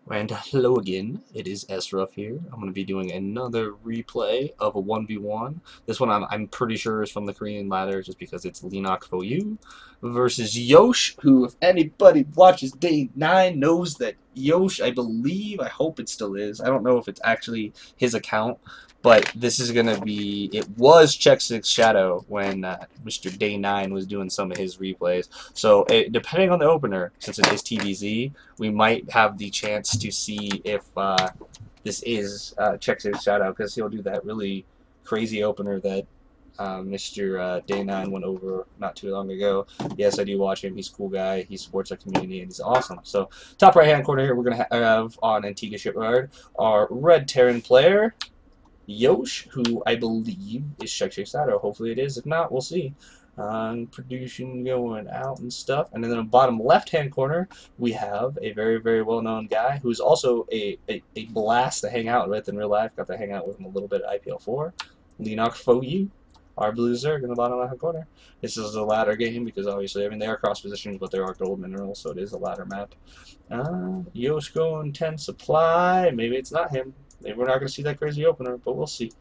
And hello again, it is Esruff here. I'm going to be doing another replay of a 1v1. This one I'm pretty sure is from the Korean ladder just because it's FXOLeenock for you versus Yosh, who if anybody watches Day 9 knows that Yosh, I hope it still is. I don't know if it's actually his account, but this is going to be, it was Check6 Shadow when Mr. Day 9 was doing some of his replays. So depending on the opener, since it is TVZ, we might have the chance to see if this is Check6 Shadow, because he'll do that really crazy opener that Mr. Day 9 went over not too long ago. Yes, I do watch him. He's a cool guy. He supports our community, and he's awesome. So, top right-hand corner here, we're going to have on Antigua Shipyard our Red Terran player, Yosh, who I believe is Check6 Shadow. Hopefully it is. If not, we'll see. Production going out and stuff. And then in the bottom left-hand corner, we have a very, very well-known guy who's also a blast to hang out with in real life. Got to hang out with him a little bit at IPL4. FXOLeenock for you. Our blue Zerg in the bottom left-hand corner. This is a ladder game because obviously, I mean, they are cross positions, but there are gold minerals, so it is a ladder map. Yosh going 10 supply. Maybe it's not him. Maybe we're not going to see that crazy opener, but we'll see.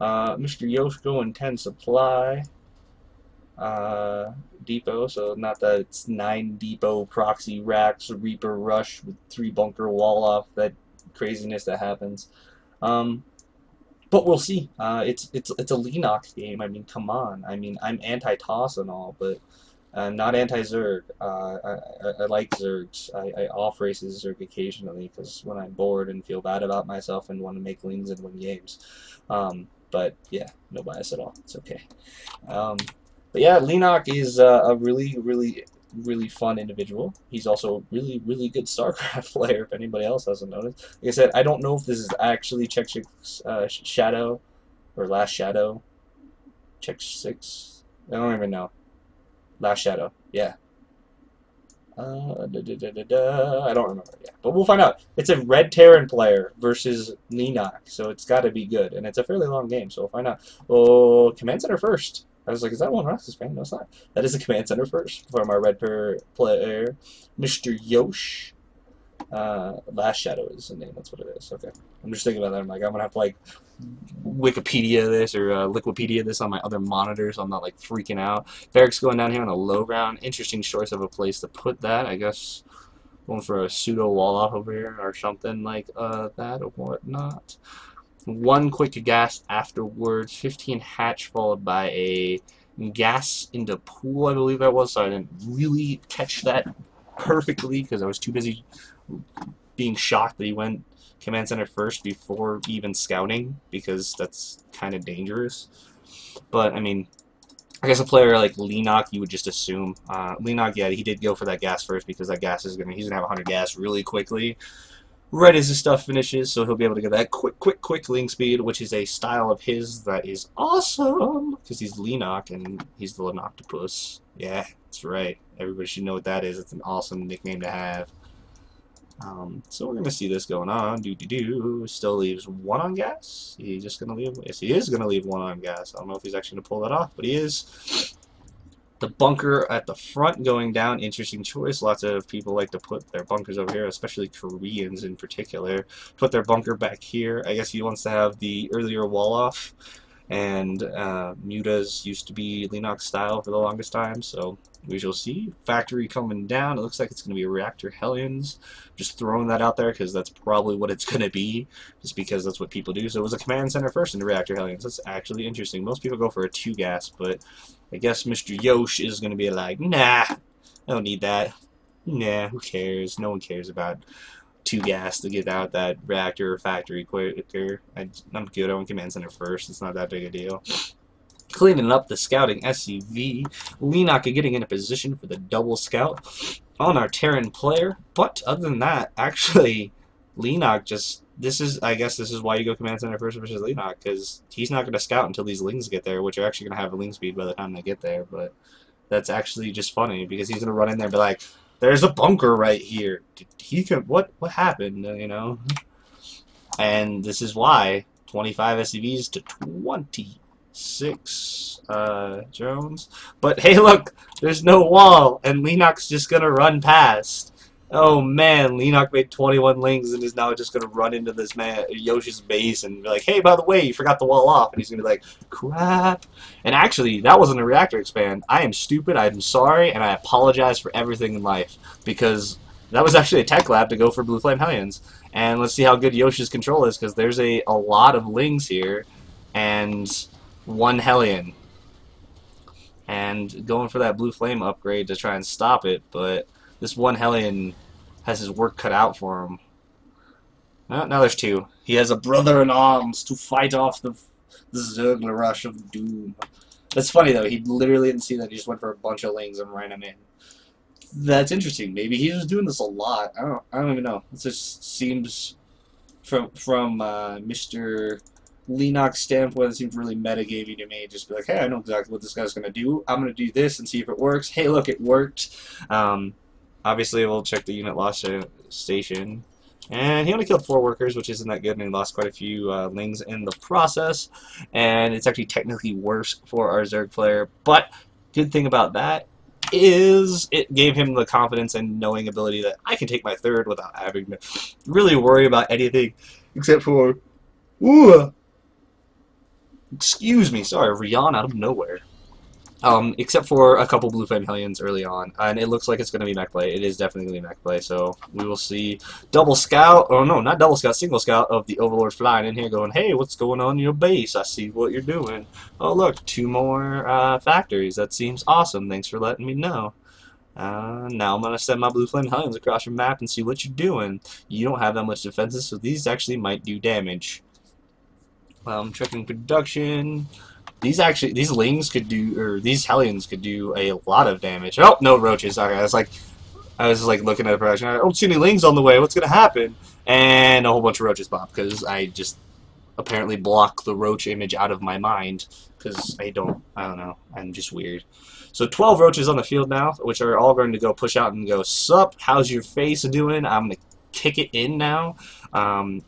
Mr. Yosh going 10 supply. Depot, so not that it's 9 depot proxy racks, Reaper rush with 3 bunker wall off, that craziness that happens. But we'll see. It's a FXOLeenock game. I mean, come on. I mean, I'm anti-toss and all, but not anti-Zerg. I like Zergs. I off-race Zerg occasionally because when I'm bored and feel bad about myself and want to make wins and win games. But yeah, no bias at all. It's okay. But yeah, FXOLeenock is a really, really, really fun individual. He's also a really, really good StarCraft player, if anybody else hasn't noticed. Like I said, I don't know if this is actually Check6 Shadow, or Last Shadow. Check6. I don't even know. Last Shadow. Yeah. I don't remember. Yeah, but we'll find out. It's a Red Terran player versus FXOLeenock, so it's got to be good, and it's a fairly long game, so we'll find out. Oh, Command Center first. I was like, is that one Roxas fan? No, it's not. That is a Command Center first from our Red Terran player, Mr. Yosh. Last Shadow is the name. That's what it is. Okay. I'm just thinking about that. I'm like, I'm gonna have to like Wikipedia this or Liquipedia this on my other monitor, so I'm not like freaking out. Barracks going down here on a low ground. Interesting choice of a place to put that. I guess going for a pseudo wall off over here or something like that or whatnot. One quick gas afterwards. 15 hatch followed by a gas into pool, I believe that was. So I didn't really catch that perfectly because I was too busy being shocked that he went Command Center first before even scouting, because that's kind of dangerous. But I mean, I guess a player like FXOLeenock, you would just assume. FXOLeenock, yeah, he did go for that gas first because that gas is he's gonna have 100 gas really quickly, right as his stuff finishes, so he'll be able to get that quick link speed, which is a style of his that is awesome because he's FXOLeenock and he's the Lenoctopus. Yeah, that's right. Everybody should know what that is. It's an awesome nickname to have. So we're going to see this going on. Still leaves 1 on gas. He's just going to leave. Yes, he is going to leave 1 on gas. I don't know if he's actually going to pull that off, but he is. The bunker at the front going down. Interesting choice. Lots of people like to put their bunkers over here, especially Koreans in particular. Put their bunker back here. I guess he wants to have the earlier wall off. And Mutas used to be FXOLeenock style for the longest time, so we shall see. Factory coming down. It looks like it's going to be a Reactor Hellions. Just throwing that out there because that's probably what it's going to be, just because that's what people do. So it was a Command Center first into Reactor Hellions. That's actually interesting. Most people go for a 2 gas, but I guess Mr. Yosh is going to be like, nah, I don't need that. Nah, who cares? No one cares about 2 gas to get out that reactor or factory quicker. I'm good on Command Center first. It's not that big a deal. Cleaning up the scouting SCV. FXOLeenock getting in a position for the double scout on our Terran player. But other than that, actually, FXOLeenock just, I guess this is why you go Command Center first versus FXOLeenock, because he's not going to scout until these lings get there, which are actually going to have a ling speed by the time they get there. But that's actually just funny because he's going to run in there and be like, there's a bunker right here. What happened? You know. And this is why 25 SCVs to 26 drones. But hey, look, there's no wall, and FXOLeenock's just gonna run past. Oh man, Leenock made 21 lings and is now just gonna run into this man Yoshi's base and be like, hey, by the way, you forgot the wall off, and he's gonna be like, crap. And actually, that wasn't a reactor expand. I am stupid, I'm sorry, and I apologize for everything in life, because that was actually a tech lab to go for Blue Flame Hellions. And let's see how good Yoshi's control is, because there's a lot of lings here, and one Hellion. And going for that Blue Flame upgrade to try and stop it, but this one Hellion has his work cut out for him. Now there's two. He has a brother in arms to fight off the Zergler rush of doom. That's funny though. He literally didn't see that. He just went for a bunch of lings and ran him in. That's interesting. Maybe he was doing this a lot. I don't even know. It just seems from Mr. Leenock's standpoint, it seems really metagamey to me. Just be like, hey, I know exactly what this guy's gonna do. I'm gonna do this and see if it works. Hey, look, it worked. Obviously, we'll check the unit loss station. And he only killed 4 workers, which isn't that good, and he lost quite a few lings in the process. And it's actually technically worse for our Zerg player. But good thing about that is it gave him the confidence and knowing ability that I can take my third without having to really worry about anything except for... Ooh! Excuse me, sorry, Rion out of nowhere. Except for a couple Blue Flame Hellions early on, and it looks like it's going to be mech play. It is definitely going to be mech play, so we will see double scout, oh no, not double scout, single scout of the Overlord flying in here going, hey, what's going on in your base? I see what you're doing. Oh look, 2 more factories. That seems awesome. Thanks for letting me know. Now I'm going to send my Blue Flame Hellions across your map and see what you're doing. You don't have that much defenses, so these actually might do damage. Checking production. These lings could do, or these Hellions could do a lot of damage. Oh, no roaches. Okay, I was like looking at the production. I don't see any lings on the way. What's gonna happen? And a whole bunch of roaches pop because I just apparently block the roach image out of my mind because I don't know. I'm just weird. So 12 roaches on the field now, which are all going to go push out and go, sup, how's your face doing? I'm gonna kick it in now.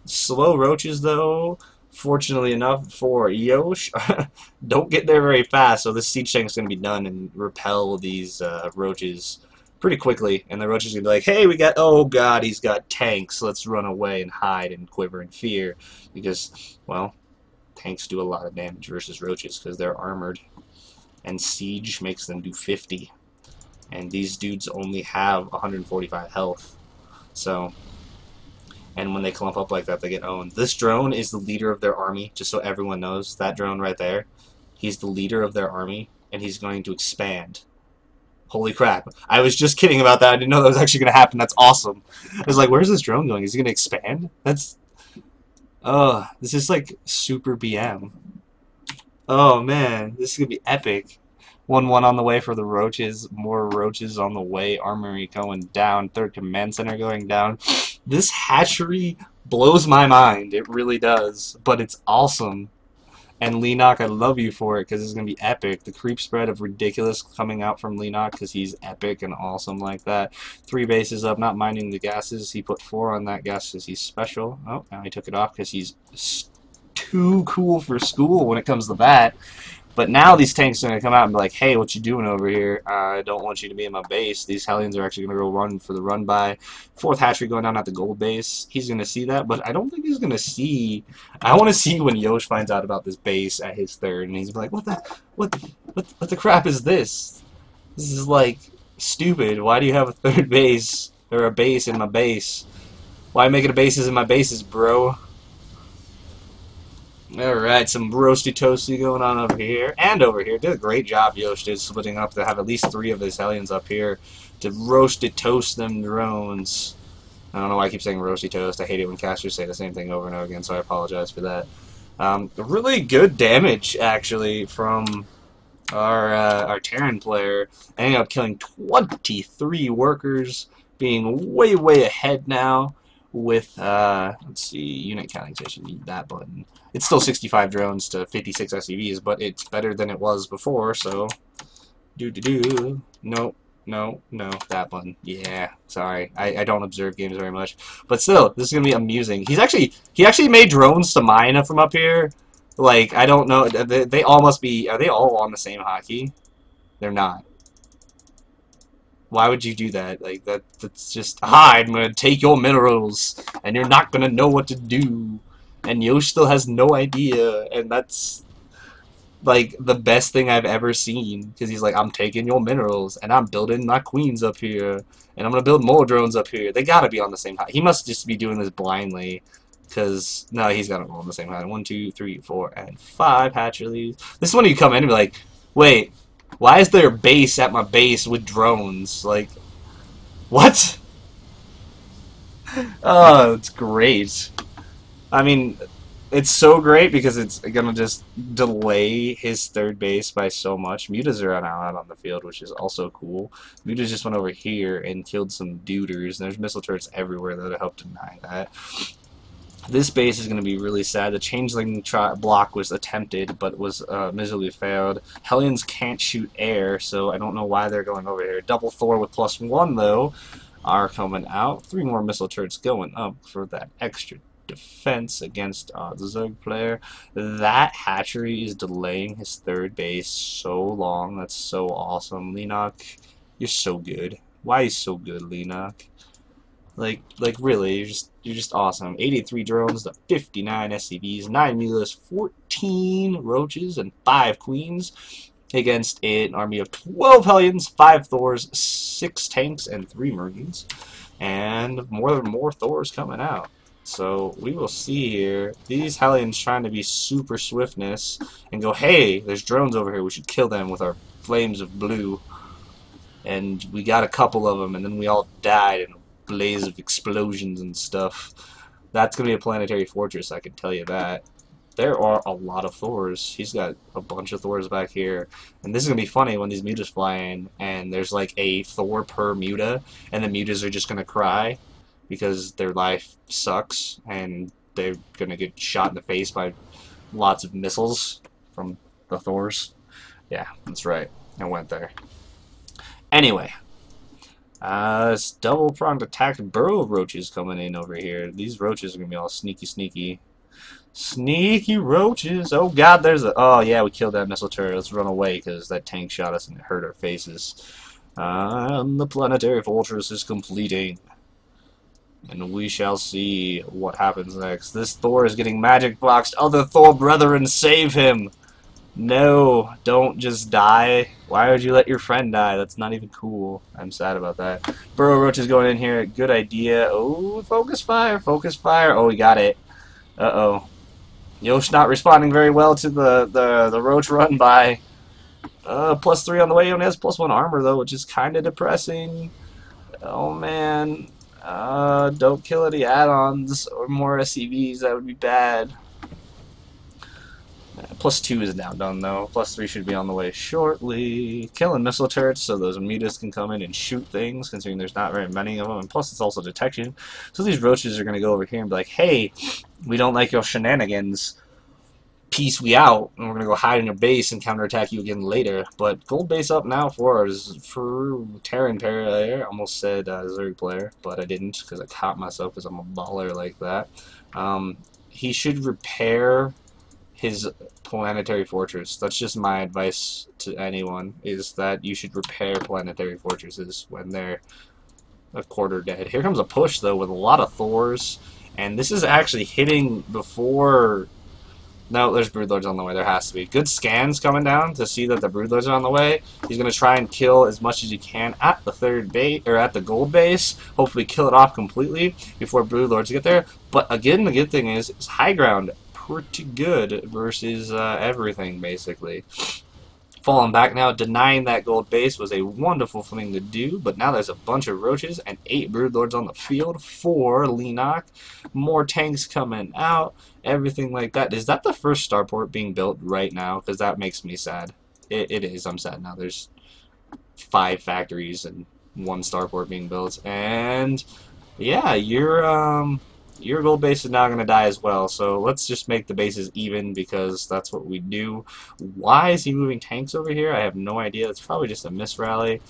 Slow roaches though. Fortunately enough for Yosh, don't get there very fast, so this siege tank is going to be done and repel these roaches pretty quickly. And the roaches are going to be like, hey, we got, oh god, he's got tanks, let's run away and hide and quiver in fear. Because, well, tanks do a lot of damage versus roaches because they're armored. And siege makes them do 50. And these dudes only have 145 health. So... and when they clump up like that, they get owned. This drone is the leader of their army, just so everyone knows. That drone right there, he's the leader of their army, and he's going to expand. Holy crap. I was just kidding about that. I didn't know that was actually going to happen. That's awesome. I was like, where's this drone going? Is he going to expand? That's... this is like super BM. Oh, man. This is going to be epic. 1-1 on the way for the roaches. More roaches on the way. Armory going down. 3rd Command Center going down. This hatchery blows my mind. It really does. But it's awesome. And Leenock, I love you for it because it's going to be epic. The creep spread of ridiculous coming out from Leenock because he's epic and awesome like that. 3 bases up, not minding the gases. He put 4 on that gas because he's special. Oh, now he took it off because he's too cool for school when it comes to that. But now these tanks are going to come out and be like, hey, what you doing over here? I don't want you to be in my base. These Hellions are actually going to go run for the run by. 4th hatchery going down at the gold base. He's going to see that, but I don't think he's going to see... I want to see when Yosh finds out about this base at his 3rd, and he's like, what the crap is this? This is, like, stupid. Why do you have a 3rd base, or a base in my base? Why make it a bases in my bases, bro? Alright, some roasty toasty going on over here and over here. Did a great job, Yosh did, splitting up to have at least 3 of his Hellions up here to roasty toast them drones. I don't know why I keep saying roasty toast. I hate it when casters say the same thing over and over again, so I apologize for that. Really good damage, actually, from our Terran player. Ending up killing 23 workers, being way, way ahead now with, let's see, unit counting station, need that button. It's still 65 drones to 56 SCVs, but it's better than it was before, so... No, that button. Yeah, sorry. I don't observe games very much. But still, this is going to be amusing. He actually made drones to mine from up here. Like, I don't know. They all must be... Are they all on the same hotkey? They're not. Why would you do that? Like that's just hi, I'm gonna take your minerals and you're not gonna know what to do. And Yosh still has no idea, and that's like the best thing I've ever seen because he's like, I'm taking your minerals and I'm building my queens up here and I'm gonna build more drones up here. They gotta be on the same height. He must just be doing this blindly because no, he's gotta go on the same height. 1, 2, 3, 4, and 5 hatcheries. This is when you come in and be like, wait, why is there a base at my base with drones? Like, what? Oh, it's great. I mean, it's so great because it's gonna just delay his third base by so much. Mutas are now out on the field, which is also cool. Mutas just went over here and killed some duders. There's missile turrets everywhere that'll help deny that. This base is going to be really sad. The changeling block was attempted, but was miserably failed. Hellions can't shoot air, so I don't know why they're going over here. Double Thor with +1, though, are coming out. 3 more missile turrets going up for that extra defense against the Zerg player. That hatchery is delaying his third base so long. That's so awesome. FXOLeenock, you're so good. Why are you so good, FXOLeenock? Like really, you're just awesome. 83 drones, the 59 SCVs, 9 mulas, 14 roaches, and 5 queens against an army of 12 hellions, 5 Thors, 6 tanks, and 3 mergens, and more Thors coming out. So we will see here. These hellions trying to be super swiftness and go, hey, there's drones over here. We should kill them with our flames of blue. And we got a couple of them, and then we all died in a blaze of explosions and stuff. That's going to be a planetary fortress, I can tell you that. There are a lot of Thors. He's got a bunch of Thors back here. And this is going to be funny when these mutas fly in, and there's like a Thor per muta, and the mutas are just going to cry because their life sucks, and they're going to get shot in the face by lots of missiles from the Thors. Yeah, that's right. I went there. Anyway, it's double-pronged attack burrow roaches coming in over here. These roaches are going to be all sneaky. Sneaky roaches. Oh, God, there's a... Oh, yeah, we killed that missile turret. Let's run away because that tank shot us and it hurt our faces. The planetary fortress is completing. And we shall see what happens next. This Thor is getting magic boxed. Other Thor brethren, save him! No, don't just die. Why would you let your friend die? That's not even cool. I'm sad about that. Burrow Roach is going in here. Good idea. Oh, focus fire. Focus fire. Oh, we got it. Uh-oh. Yosh not responding very well to the Roach run by. +3 on the way. He only has +1 armor, though, which is kind of depressing. Oh, man. Don't kill any add-ons or more SCVs. That would be bad. +2 is now done, though. +3 should be on the way shortly. Killing missile turrets so those mutas can come in and shoot things, considering there's not very many of them. And plus, it's also detection. So these roaches are going to go over here and be like, hey, we don't like your shenanigans. Peace we out. And we're going to go hide in your base and counterattack you again later. But gold base up now for Terran player. I almost said Zerg player, but I didn't because I caught myself because I'm a baller like that. He should repair his planetary fortress. That's just my advice to anyone, is that you should repair planetary fortresses when they're a quarter dead. Here comes a push, though, with a lot of Thors, and this is actually hitting before... No, there's Broodlords on the way. There has to be. Good scans coming down to see that the Broodlords are on the way. He's going to try and kill as much as he can at the third base, or at the gold base. Hopefully kill it off completely before Broodlords get there. But again, the good thing is high ground pretty good versus everything, basically. Falling back now, denying that gold base was a wonderful thing to do, but now there's a bunch of roaches and 8 broodlords on the field for FXOLeenock. More tanks coming out, everything like that. Is that the first starport being built right now? Because that makes me sad. It is. I'm sad now. There's 5 factories and 1 starport being built, and yeah, your gold base is now going to die as well, so let's just make the bases even because that's what we do. Why is he moving tanks over here? I have no idea. That's probably just a misrally.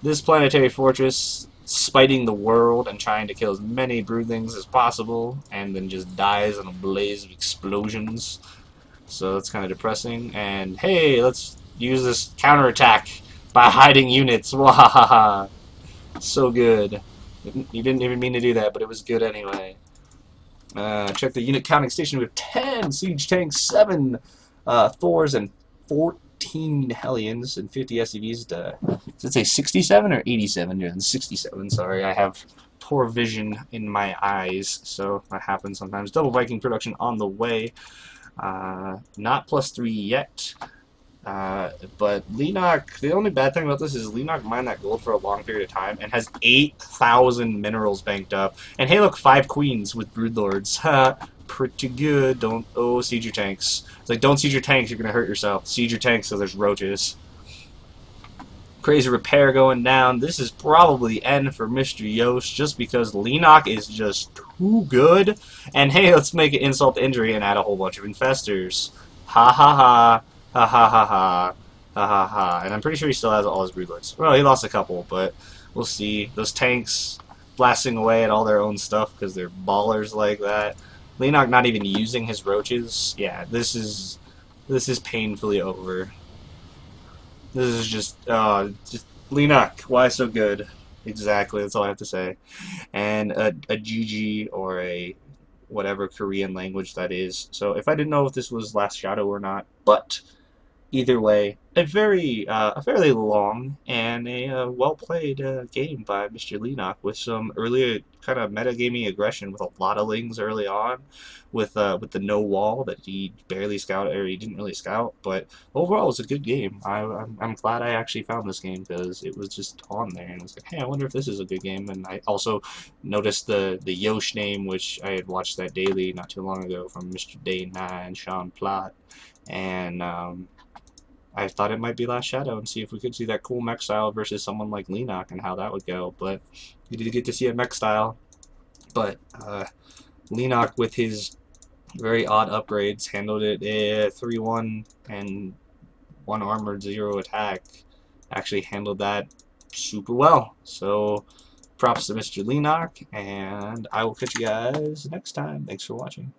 This planetary fortress spiting the world and trying to kill as many broodlings as possible and then just dies in a blaze of explosions. So that's kind of depressing. And hey, let's use this counterattack by hiding units. Wahahaha. So good. You didn't even mean to do that, but it was good anyway. Check the unit counting station with 10 siege tanks, 7 Thors, and 14 Hellions, and 50 SCVs. Does it say 67 or 87? Yeah, 67, sorry. I have poor vision in my eyes, so that happens sometimes. Double Viking production on the way. Not +3 yet. But Leenock, the only bad thing about this is Leenock mined that gold for a long period of time and has 8,000 minerals banked up. And hey, look, 5 queens with broodlords. Ha, pretty good. Don't siege your tanks. It's like, don't siege your tanks, you're gonna hurt yourself. Siege your tanks so there's roaches. Crazy repair going down. This is probably the end for Mr. Yosh just because Leenock is just too good. And hey, let's make it insult to injury and add a whole bunch of infestors. Ha ha ha. Ha ha ha ha. Ha ha ha. And I'm pretty sure he still has all his broodlords. Well, he lost a couple, but we'll see. Those tanks blasting away at all their own stuff because they're ballers like that. Leenock not even using his roaches. Yeah, this is painfully over. This is just Leenock. Why so good? Exactly. That's all I have to say. And a GG or a whatever Korean language that is. So if I didn't know if this was Last Shadow or not, but either way, a fairly long and a well played game by Mr. Leenock with some early kind of metagaming aggression with a lot of lings early on, with the no wall that he barely scouted or he didn't really scout. But overall, it was a good game. I'm glad I actually found this game because it was just on there and I was like, hey, I wonder if this is a good game. And I also noticed the Yosh name, which I had watched that daily not too long ago from Mr. Day 9 Sean Platt, and I thought it might be Last Shadow and see if we could see that cool mech style versus someone like Leenock and how that would go. But you did get to see a mech style. But Leenock, with his very odd upgrades, handled it 3-1 and 1 armored, 0 attack. Actually handled that super well. So props to Mr. Leenock, and I will catch you guys next time. Thanks for watching.